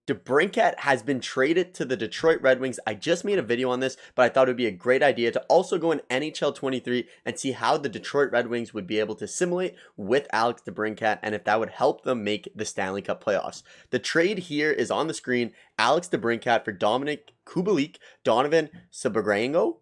DeBrincat has been traded to the Detroit Red Wings. I just made a video on this, but I thought it would be a great idea to also go in NHL 23 and see how the Detroit Red Wings would be able to simulate with Alex DeBrincat and if that would help them make the Stanley Cup playoffs. The trade here is on the screen. Alex DeBrincat for Dominic Kubalik, Donovan Sebrango.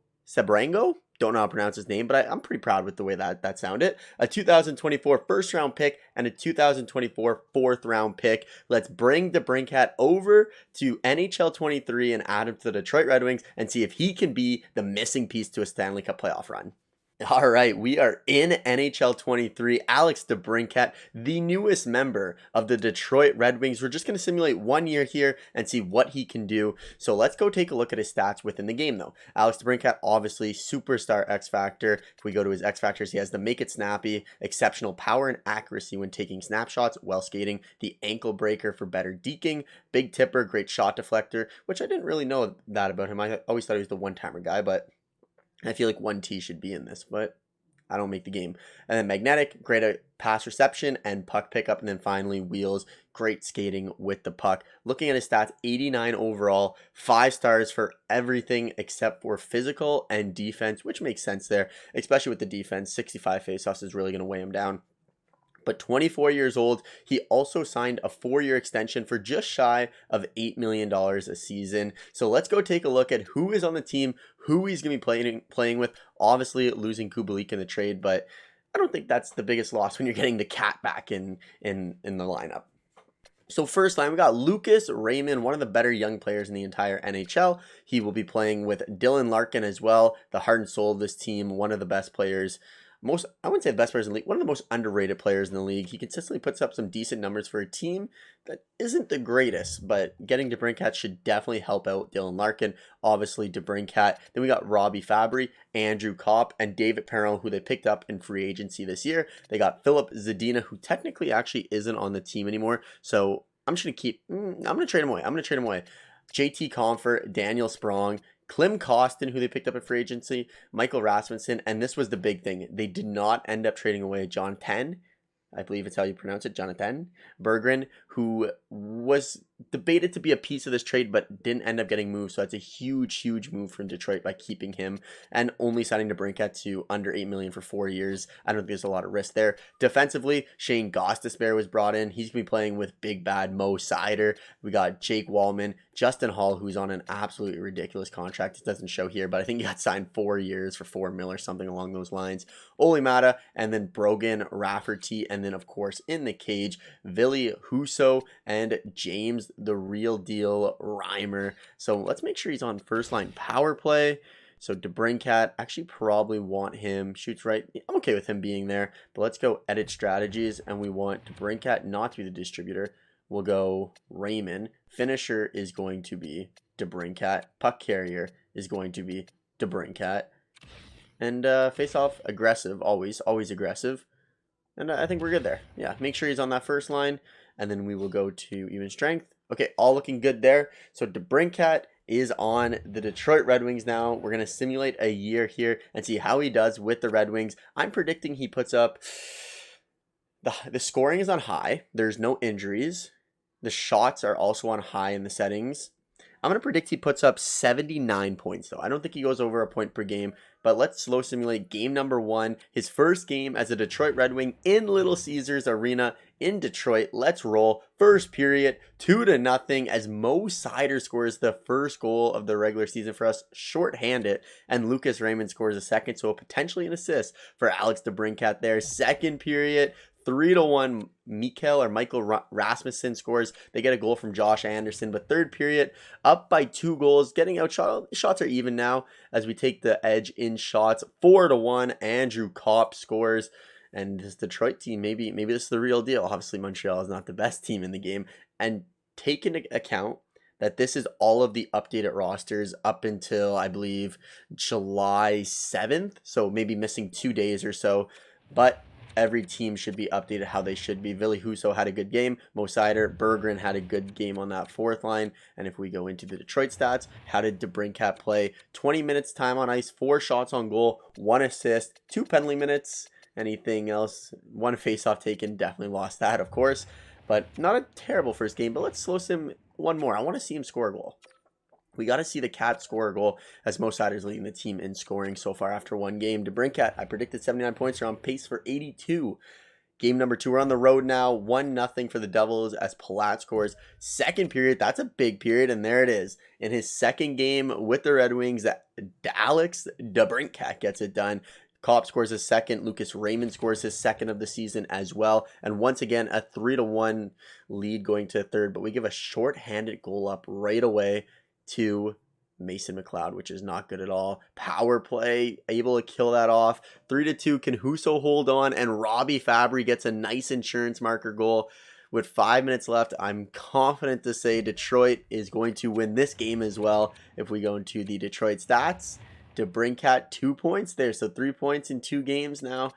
Don't know how to pronounce his name, but I'm pretty proud with the way that sounded. A 2024 first round pick and a 2024 fourth round pick. Let's bring DeBrincat over to NHL 23 and add him to the Detroit Red Wings and see if he can be the missing piece to a Stanley Cup playoff run. All right, we are in NHL 23. Alex DeBrincat, the newest member of the Detroit Red Wings. We're just going to simulate 1 year here and see what he can do. So let's go take a look at his stats within the game, though. Alex DeBrincat, obviously, superstar X Factor. If we go to his X Factors, he has the make it snappy, exceptional power and accuracy when taking snapshots, well skating, the ankle breaker for better deking, big tipper, great shot deflector, which I didn't really know that about him. I always thought he was the one-timer guy, but I feel like 1T should be in this, but I don't make the game. And then magnetic, great at pass reception and puck pickup. And then finally, wheels, great skating with the puck. Looking at his stats, 89 overall, 5 stars for everything except for physical and defense, which makes sense there, especially with the defense. 65 faceoffs is really going to weigh him down. But 24 years old, he also signed a 4-year extension for just shy of $8 million a season. So let's go take a look at who is on the team, who he's going to be playing with. Obviously, losing Kubalik in the trade, but I don't think that's the biggest loss when you're getting the cat back in the lineup. So first line, we got Lucas Raymond, one of the better young players in the entire NHL. He will be playing with Dylan Larkin as well, the heart and soul of this team, one of the best players. I wouldn't say the best players in the league, one of the most underrated players in the league. He consistently puts up some decent numbers for a team that isn't the greatest, but getting DeBrincat should definitely help out Dylan Larkin. Obviously, DeBrincat. Then we got Robbie Fabry, Andrew Kopp, and David Perron, who they picked up in free agency this year. They got Philip Zadina, who technically actually isn't on the team anymore. So I'm just going to I'm going to trade him away. JT Comfort, Daniel Sprong, Klim Kostin, who they picked up at free agency, Michael Rasmussen, and this was the big thing. They did not end up trading away Jonathan, I believe it's how you pronounce it, Jonathan Berggren, who was debated to be a piece of this trade but didn't end up getting moved. So that's a huge move from Detroit by keeping him and only signing DeBrincat to under $8 million for 4 years. I don't think there's a lot of risk there. Defensively, Shane Gostisbehere was brought in. He's going to be playing with big bad Mo Seider. We got Jake Wallman, Justin Hall, who's on an absolutely ridiculous contract. It doesn't show here, but I think he got signed 4 years for $4 million or something along those lines. Oli Mata, and then Brogan Rafferty, and then of course in the cage, Ville Husso and James the Real Deal Reimer. So let's make sure he's on first line power play. So DeBrincat, actually probably want him, shoots right. I'm okay with him being there, but let's go edit strategies, and we want DeBrincat not to be the distributor. We'll go Raymond. Finisher is going to be DeBrincat. Puck carrier is going to be DeBrincat. And face off, aggressive, always aggressive. And I think we're good there. Yeah, make sure he's on that first line, and then we will go to even strength. Okay, all looking good there. So DeBrincat is on the Detroit Red Wings now. We're going to simulate a year here and see how he does with the Red Wings. I'm predicting he puts up... The scoring is on high. There's no injuries. The shots are also on high in the settings. I'm going to predict he puts up 79 points, though. I don't think he goes over a point per game, but let's slow simulate game number 1. His first game as a Detroit Red Wing in Little Caesars Arena in Detroit. Let's roll. First period, 2-0 as Mo Seider scores the first goal of the regular season for us, shorthanded, and Lucas Raymond scores a second, so potentially an assist for Alex DeBrincat there. Second period, 3-1, Michael Rasmussen scores. They get a goal from Josh Anderson, but third period, up by 2 goals, getting outshot. Shots are even now as we take the edge in shots. 4-1, Andrew Kopp scores. And this Detroit team, maybe this is the real deal. Obviously, Montreal is not the best team in the game. And take into account that this is all of the updated rosters up until, I believe, July 7th. So maybe missing 2 days or so. But every team should be updated how they should be. Ville Husso had a good game. Mo Seider, Berggren had a good game on that fourth line. And if we go into the Detroit stats, how did DeBrincat play? 20 minutes time on ice, 4 shots on goal, 1 assist, 2 penalty minutes. Anything else? 1 faceoff taken, definitely lost that, of course. but not a terrible first game. But let's slow sim one more. I want to see him score a goal. We got to see the Cat score a goal, as Mo Sider's leading the team in scoring so far after one game. DeBrincat, I predicted 79 points. Are on pace for 82. Game number 2, we're on the road now. 1-0 for the Devils as Palat scores. Second period, that's a big period, and there it is. In his second game with the Red Wings, Alex DeBrincat gets it done. Kopp scores his second. Lucas Raymond scores his second of the season as well. And once again, a 3-1 lead going to third, but we give a short-handed goal up right away to Mason McLeod, which is not good at all. Power play, able to kill that off. 3-2, can Husso hold on? And Robbie Fabry gets a nice insurance marker goal. With 5 minutes left, I'm confident to say Detroit is going to win this game as well. If we go into the Detroit stats, DeBrincat 2 points there, so 3 points in 2 games now.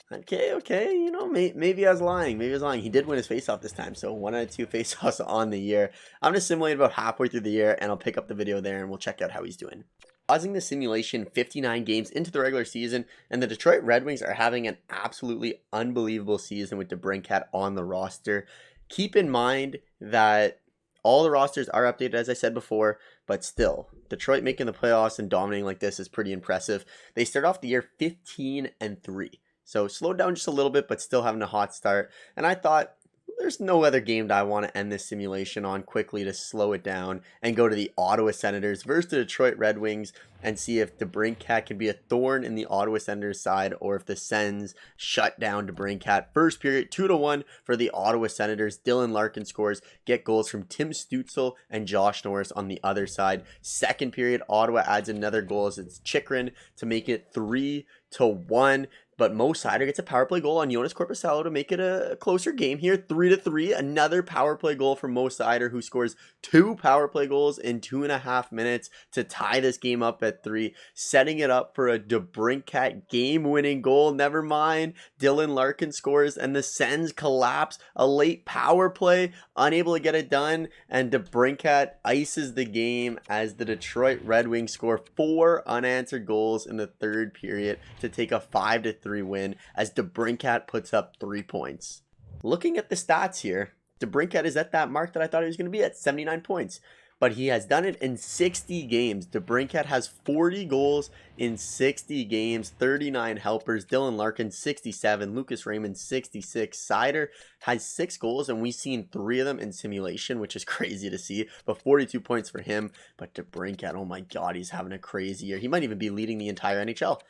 Okay, you know, maybe I was lying. He did win his faceoff this time, so 1 out of 2 faceoffs on the year. I'm going to simulate about halfway through the year, and I'll pick up the video there, and we'll check out how he's doing. Pausing the simulation 59 games into the regular season, and the Detroit Red Wings are having an absolutely unbelievable season with DeBrincat on the roster. Keep in mind that all the rosters are updated, as I said before, but still, Detroit making the playoffs and dominating like this is pretty impressive. They start off the year 15-3. So slowed down just a little bit, but still having a hot start. And I thought, there's no other game that I want to end this simulation on quickly to slow it down and go to the Ottawa Senators versus the Detroit Red Wings and see if DeBrincat can be a thorn in the Ottawa Senators side or if the Sens shut down DeBrincat. First period, 2-1 for the Ottawa Senators. Dylan Larkin scores, get goals from Tim Stützle and Josh Norris on the other side. Second period, Ottawa adds another goal as it's Chychrun to make it 3-1. But Mo Sider gets a power play goal on Jonas Korpisalo to make it a closer game here. 3-3. Another power play goal from Mo Sider, who scores 2 power play goals in 2.5 minutes to tie this game up at 3, setting it up for a DeBrincat game-winning goal. Never mind. Dylan Larkin scores, and the Sens collapse. A late power play, unable to get it done, and DeBrincat ices the game as the Detroit Red Wings score 4 unanswered goals in the third period to take a 5-3 win as DeBrincat puts up 3 points. Looking at the stats here, DeBrincat is at that mark that I thought he was going to be at, 79 points. But he has done it in 60 games. DeBrincat has 40 goals in 60 games, 39 helpers. Dylan Larkin, 67. Lucas Raymond, 66. Sider has 6 goals, and we've seen 3 of them in simulation, which is crazy to see. But 42 points for him. But DeBrincat, oh my God, he's having a crazy year. He might even be leading the entire NHL.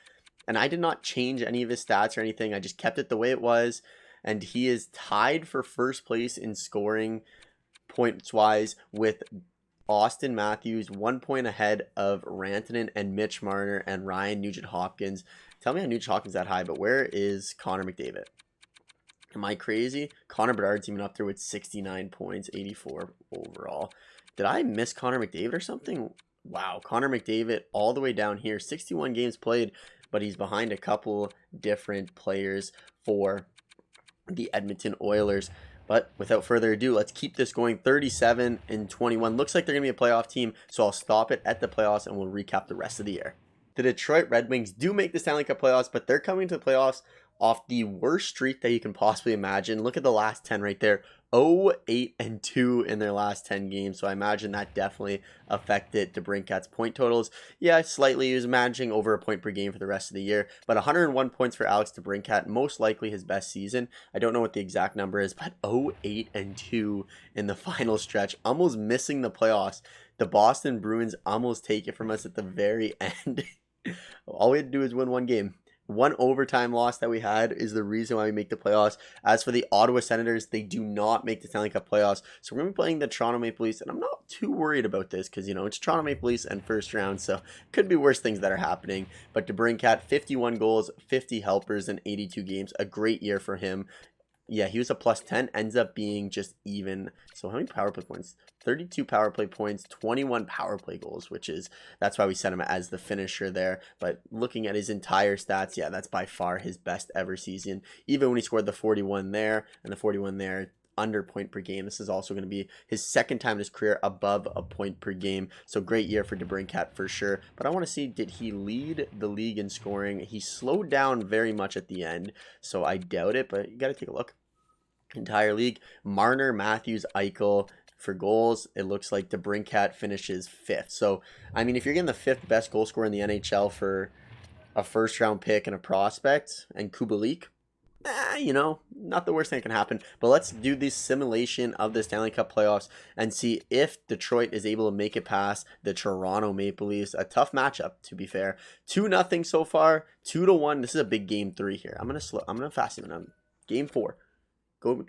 And I did not change any of his stats or anything. I just kept it the way it was. And he is tied for first place in scoring points-wise with Austin Matthews, 1 point ahead of Rantanen and Mitch Marner and Ryan Nugent-Hopkins. Tell me how Nugent-Hopkins that high, but where is Connor McDavid? Am I crazy? Connor Bedard's even up there with 69 points, 84 overall. Did I miss Connor McDavid or something? Wow, Connor McDavid all the way down here, 61 games played, but he's behind a couple different players for the Edmonton Oilers. But without further ado, let's keep this going. 37-21. Looks like they're going to be a playoff team, so I'll stop it at the playoffs and we'll recap the rest of the year. The Detroit Red Wings do make the Stanley Cup playoffs, but they're coming to the playoffs off the worst streak that you can possibly imagine. Look at the last 10 right there. 0-8-2 in their last 10 games. So I imagine that definitely affected DeBrincat's point totals. Yeah, slightly. He was managing over a point per game for the rest of the year. But 101 points for Alex DeBrincat, most likely his best season. I don't know what the exact number is, but 0-8-2 in the final stretch. Almost missing the playoffs. The Boston Bruins almost take it from us at the very end. All we had to do is win one game. One overtime loss that we had is the reason why we make the playoffs. As for the Ottawa Senators, they do not make the Stanley Cup playoffs. So we're going to be playing the Toronto Maple Leafs, and I'm not too worried about this because, you know, it's Toronto Maple Leafs and first round, so could be worse things that are happening. But DeBrincat, 51 goals, 50 helpers in 82 games. A great year for him. Yeah, he was a plus 10, ends up being just even. So how many power play points? 32 power play points, 21 power play goals, which is, that's why we set him as the finisher there. But looking at his entire stats, yeah, that's by far his best ever season. Even when he scored the 41 there and the 41 there, under point per game. This is also going to be his second time in his career above a point per game. So great year for DeBrincat for sure. But I want to see, did he lead the league in scoring? He slowed down very much at the end, so I doubt it, but you got to take a look. entire league. Marner, Matthews, Eichel. For goals, it looks like DeBrincat finishes 5th. So, I mean, if you're getting the 5th best goal scorer in the NHL for a first-round pick and a prospect, and Kubalik, you know, not the worst thing that can happen. But let's do this simulation of the Stanley Cup playoffs and see if Detroit is able to make it past the Toronto Maple Leafs. A tough matchup, to be fair. 2-0 so far, 2-1. This is a big game 3 here. I'm gonna fast him on game 4. Go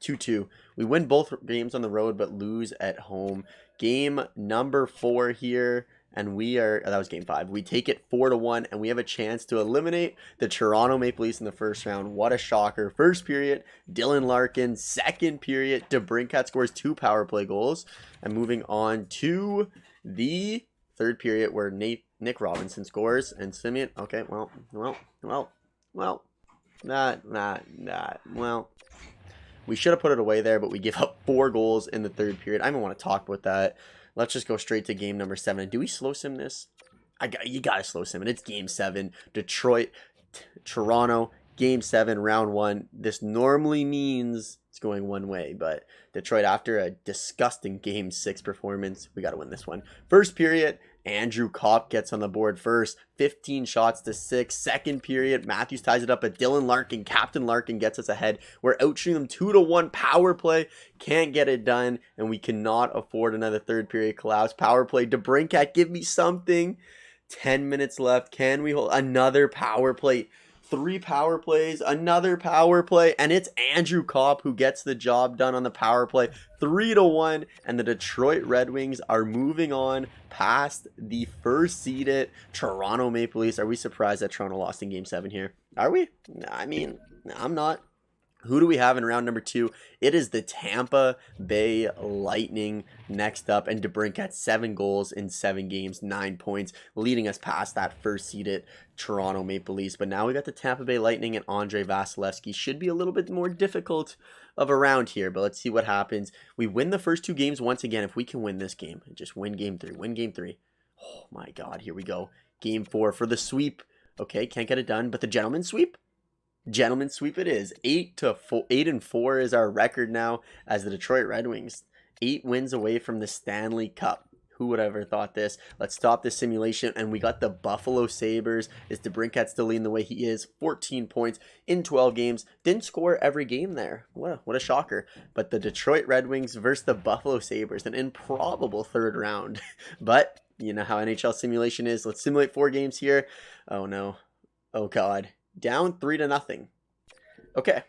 2-2. We win both games on the road, but lose at home. Game number 4 here, and that was game 5. We take it 4-1, and we have a chance to eliminate the Toronto Maple Leafs in the first round. What a shocker. First period, Dylan Larkin. Second period, DeBrincat scores 2 power play goals. And moving on to the third period where Nick Robinson scores, and Simeon, okay, well. We should have put it away there, but we give up 4 goals in the third period. I don't want to talk about that. Let's just go straight to game number 7. Do we slow sim this? You got to slow sim it. It's game 7. Detroit, Toronto, game 7, round 1. This normally means it's going one way, but Detroit, after a disgusting game 6 performance, we got to win this one. First period, Andrew Kopp gets on the board first, 15 shots to 6. Second period, Matthews ties it up, but Dylan Larkin, Captain Larkin, gets us ahead. We're outshooting them 2-1. Power play, can't get it done, and we cannot afford another third period collapse. Power play, DeBrincat, give me something. 10 minutes left. Can we hold another power play? 3 power plays, another power play, and it's Andrew Kopp who gets the job done on the power play. 3-1, and the Detroit Red Wings are moving on past the first seeded Toronto Maple Leafs. Are we surprised that Toronto lost in game 7 here? Are we? I mean, I'm not. Who do we have in round number 2? It is the Tampa Bay Lightning next up, and DeBrincat 7 goals in 7 games, 9 points, leading us past that first seeded Toronto Maple Leafs. But now we got the Tampa Bay Lightning, and Andrei Vasilevsky should be a little bit more difficult of a round here, but let's see what happens. We win the first 2 games once again. If we can win this game, just win game 3, win game 3. Oh my God, here we go. Game 4 for the sweep. Okay, can't get it done, but the gentleman's sweep? Gentlemen's sweep it is. 8-4 is our record now as the Detroit Red Wings. 8 wins away from the Stanley Cup. Who would have ever thought this? Let's stop this simulation, and we got the Buffalo Sabres. Is DeBrincat still leading the way he is? 14 points in 12 games. Didn't score every game there. What a shocker. But the Detroit Red Wings versus the Buffalo Sabres, an improbable third round. But you know how NHL simulation is. Let's simulate 4 games here. Oh no. Oh God. Down 3-0. Okay.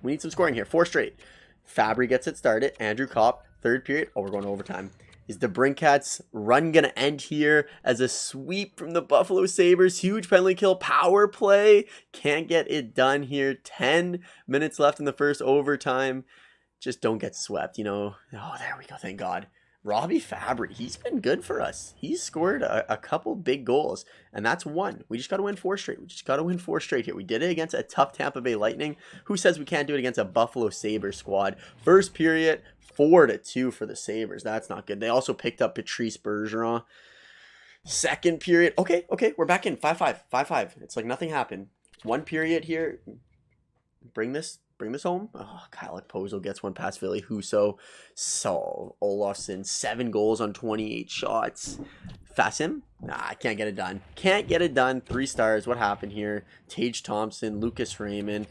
We need some scoring here. 4 straight. Fabry gets it started. Andrew Kopp, third period. Oh, we're going to overtime. Is DeBrincat's run going to end here as a sweep from the Buffalo Sabres? Huge penalty kill. Power play. Can't get it done here. 10 minutes left in the first overtime. Just don't get swept, you know. Oh, there we go. Thank God. Robbie Fabry, he's been good for us. He's scored a couple big goals, and that's 1. We just got to win 4 straight. Here. We did it against a tough Tampa Bay Lightning. Who says we can't do it against a Buffalo Sabres squad? First period, 4-2 for the Sabres. That's not good. They also picked up Patrice Bergeron. Second period, okay, we're back in 5-5. It's like nothing happened. 1 period here. Bring this home. Oh, Kyle Okposo gets one past Philly. Husso. So Olofsson, 7 goals on 28 shots. Fasim? Nah, I can't get it done. 3 stars. What happened here? Tage Thompson, Lucas Raymond.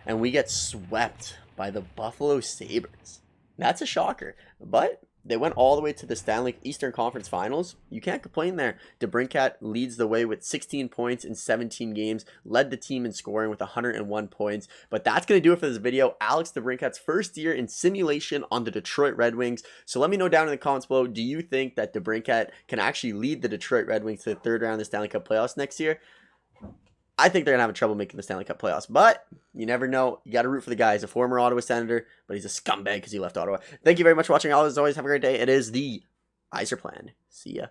And we get swept by the Buffalo Sabres. That's a shocker. But they went all the way to the Stanley Eastern Conference Finals. You can't complain there. DeBrincat leads the way with 16 points in 17 games, led the team in scoring with 101 points. But that's going to do it for this video. Alex DeBrincat's first year in simulation on the Detroit Red Wings. So let me know down in the comments below, do you think that DeBrincat can actually lead the Detroit Red Wings to the third round of the Stanley Cup playoffs next year? I think they're going to have trouble making the Stanley Cup playoffs, but you never know. You got to root for the guy. He's a former Ottawa Senator, but he's a scumbag because he left Ottawa. Thank you very much for watching. As always, have a great day. It is the Yzerplan. See ya.